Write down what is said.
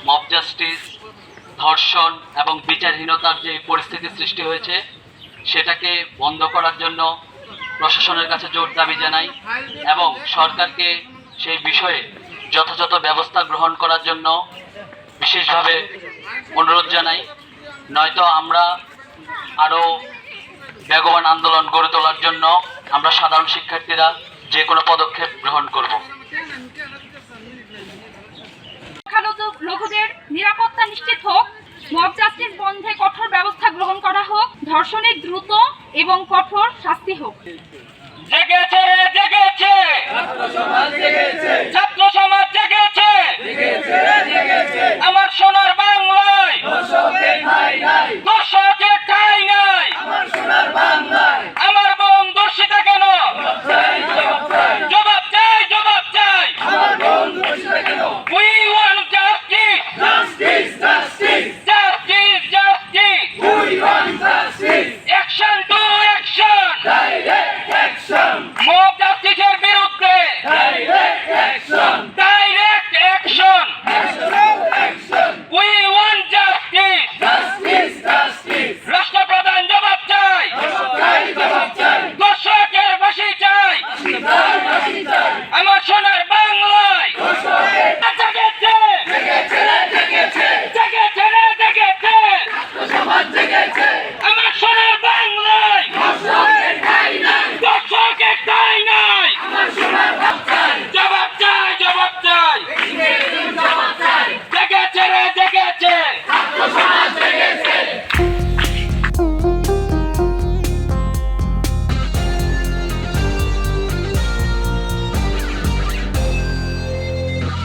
Mob justice, ধর্ষণ এবং বিচারহীনতার যে পরিস্থিতি সৃষ্টি হয়েছে সেটাকে বন্ধ করার জন্য প্রশাসনের কাছে জোর দাবি জানাই এবং সরকারকে সেই বিষয়ে যথাযথ ব্যবস্থা গ্রহণ করার জন্য বিশেষভাবে অনুরোধ জানাই। নয়তো আমরা আরও বেগবান আন্দোলন গড়ে তোলার জন্য আমরা সাধারণ শিক্ষার্থীরা যে কোনো পদক্ষেপ গ্রহণ করব। সংখ্যালঘুদের নিরাপত্তা নিশ্চিত হোক, মব জাস্টিস বন্ধে কঠোর ব্যবস্থা গ্রহণ করা হোক, ধর্ষণের দ্রুত এবং কঠোর শাস্তি হোক। জেগেছে জেগেছে ছাত্র সমাজ জেগেছে, আমার সোনার বাংলায় দর্শকের ঠাঁই নাই, আমার বোন দর্শিতা কেন, জবাব চাই জবাব চাই। We want justice, justice, justice, justice, justice. We want justice. Action to action, direct action. Mob justice এর বিরুদ্ধে direct action, direct action, action. We want justice, justice, justice. রাষ্ট্রপ্রধান জবাব চাই, জবাব চাই। দর্শকের ফাঁসি চাই, আমার সোনার বাংলায় জেগেছে